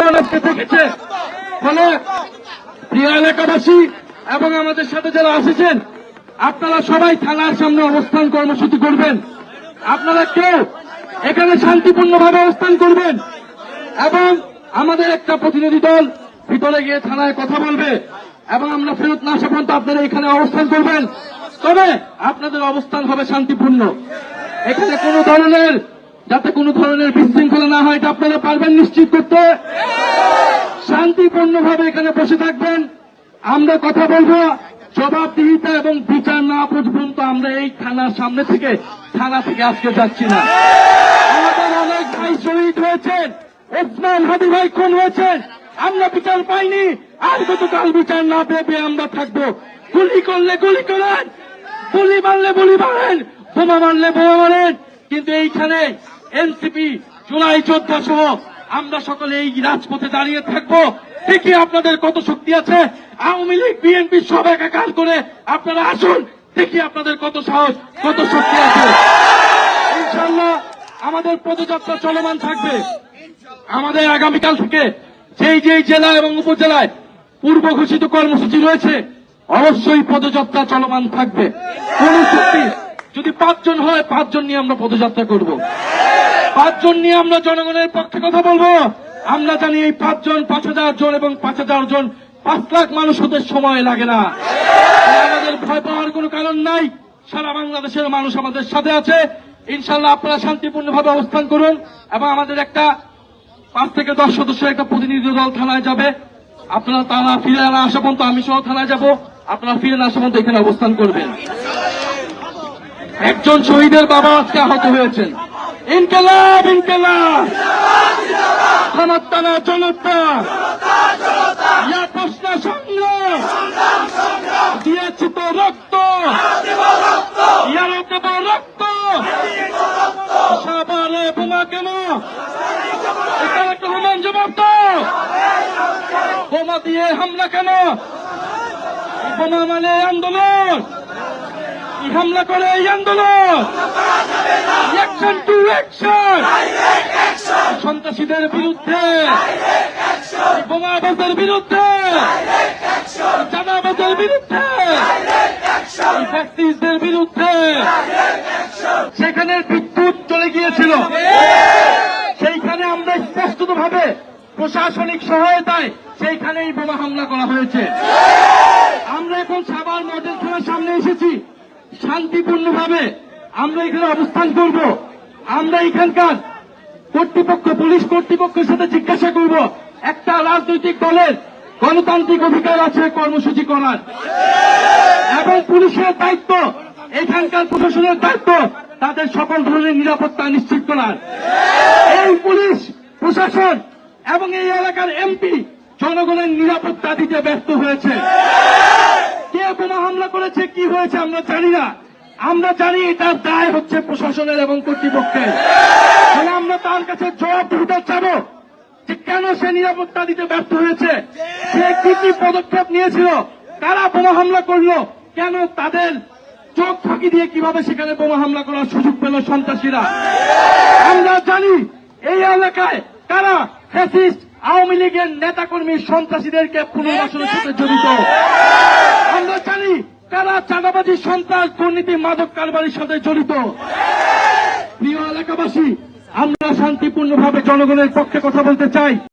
নির্যাতন আজকে দেখেছে। ফলে প্রিয় এলাকাবাসী এবং আমাদের সাথে যারা আসেছেন, আপনারা সবাই থানার সামনে অবস্থান কর্মসূচি করবেন। আপনারা কেউ এখানে শান্তিপূর্ণভাবে অবস্থান করবেন এবং আমাদের একটা প্রতিনিধি দল ভিতরে গিয়ে থানায় কথা বলবে এবং আমরা ফেরত না আসা পর্যন্ত আপনারা এখানে অবস্থান করবেন। তবে আপনাদের অবস্থান হবে শান্তিপূর্ণ। এখানে যাতে কোনো ধরনের বিশৃঙ্খলা না হয় এটা আপনারা পারবেন নিশ্চিত করতে। শান্তিপূর্ণভাবে এখানে বসে থাকবেন, আমরা কথা বলবো। জবাবদিহিতা এবং বিচার না পর্যন্ত আমরা এই থানা থেকে আজকে যাচ্ছি না। আমাদের অনেক ভাই শহীদ হয়েছেন, ওসমান হাদি ভাই খুন হয়েছেন, আমরা বিচার পাইনি। আর গতকাল বিচার না পেয়ে আমরা থাকবো। গুলি করলে গুলি করেন, গুলি মারলে গুলি মারেন, বোমা মারলে বোমা মারেন, কিন্তু এইখানে এনসিপি, জুলাই যোদ্ধা সহ আমরা সকলে এই রাজপথে দাঁড়িয়ে থাকবো। দেখি আপনাদের কত শক্তি আছে। আওয়ামী লীগ, বিএনপি সব একাকার করে আপনারা আসুন, দেখি আপনাদের কত সাহস, কত শক্তি আছে। ইনশাআল্লাহ আমাদের পদযাত্রা চলমান থাকবে। আমাদের আগামীকাল থেকে যেই জেলা এবং উপজেলায় পূর্ব ঘোষিত কর্মসূচি রয়েছে, অবশ্যই পদযাত্রা চলমান থাকবে। কোন শক্তি যদি 5 জন হয়, 5 জন নিয়ে আমরা পদযাত্রা করব। 5 জন নিয়ে আমরা জনগণের পক্ষে কথা বলবো। আমরা জানি এই 5 জন 5,000 জন এবং 5,000 জন 5 লাখ মানুষ হতে সময় লাগে না। আমাদের ভয় পাওয়ার কোনো কারণ নাই। সারা বাংলাদেশের মানুষ আমাদের সাথে আছে। ইনশাআল্লাহ আপনারা শান্তিপূর্ণভাবে অবস্থান করুন এবং আমাদের একটা 5 থেকে 10 সদস্যের একটা প্রতিনিধি দল থানায় যাবে। আপনারা তারা ফিরে না আসা পর্যন্ত আমি সহ থানায় যাব। আপনারা ফিরে না আসা পর্যন্ত এখানে অবস্থান করবেন। একজন শহীদের বাবা আজকে আহত হয়েছেন। ইনকিলাব ইনকিলাব, ক্ষমতানা জনতা, ইয়া প্রশ্ন সংগ্রাম, দিয়েছি তো রক্ত, ইয়ারও দেব রক্ত, সাবারে বোমা কেন, এখানে একটা হুমান জবাব দাও, বোমা দিয়ে হামলা কেন, বোমা মানে আন্দোলন, হামলা করে এই আন্দোলন, অ্যাকশন টু অ্যাকশন, সন্ত্রাসীদের বিরুদ্ধে, বোমাবাজের বিরুদ্ধে, চাঁদাবাজের বিরুদ্ধে, ফ্যাসিস্টদের বিরুদ্ধে। সেখানে বিদ্যুৎ চলে গিয়েছিল, সেইখানে আমরা স্পষ্টভাবে প্রশাসনিক সহায়তায় সেইখানেই বোমা হামলা করা হয়েছে। আমরা এখন সাভার মডেল থানার সামনে এসেছি। শান্তিপূর্ণভাবে আমরা এখানে অবস্থান করব। আমরা এখানকার কর্তৃপক্ষ, পুলিশ কর্তৃপক্ষের সাথে জিজ্ঞাসা করব, একটা রাজনৈতিক দলের গণতান্ত্রিক অধিকার আছে কর্মসূচি করার, এবং পুলিশের দায়িত্ব, এখানকার প্রশাসনের দায়িত্ব তাদের সকল ধরনের নিরাপত্তা নিশ্চিত করার। এই পুলিশ প্রশাসন এবং এই এলাকার এমপি জনগণের নিরাপত্তা দিতে ব্যর্থ হয়েছে। কে বোমা হামলা করেছে, কি হয়েছে আমরা জানি না। আমরা জানি তার দায় হচ্ছে প্রশাসনের এবং কর্তৃপক্ষের। তাহলে আমরা তার কাছে জবাবদিহিতা চাবো যে কেন সে নিরাপত্তা দিতে ব্যর্থ হয়েছে, সে কি পদক্ষেপ নিয়েছিল, কারা বোমা হামলা করলো, কেন তাদের চোখ ফাঁকি দিয়ে কিভাবে সেখানে বোমা হামলা করার সুযোগ পেল সন্ত্রাসীরা। আমরা জানি এই এলাকায় কারা ফ্যাসিস্ট আওয়ামী লীগের নেতাকর্মী সন্ত্রাসীদেরকে পুনর্বাসনের সাথে জড়িত। আমরা জানি কারা চাঁদাবাজি, সন্ত্রাস, দুর্নীতি, মাদক কারবারির সাথে জড়িত। প্রিয় এলাকাবাসী, আমরা শান্তিপূর্ণভাবে জনগণের পক্ষে কথা বলতে চাই।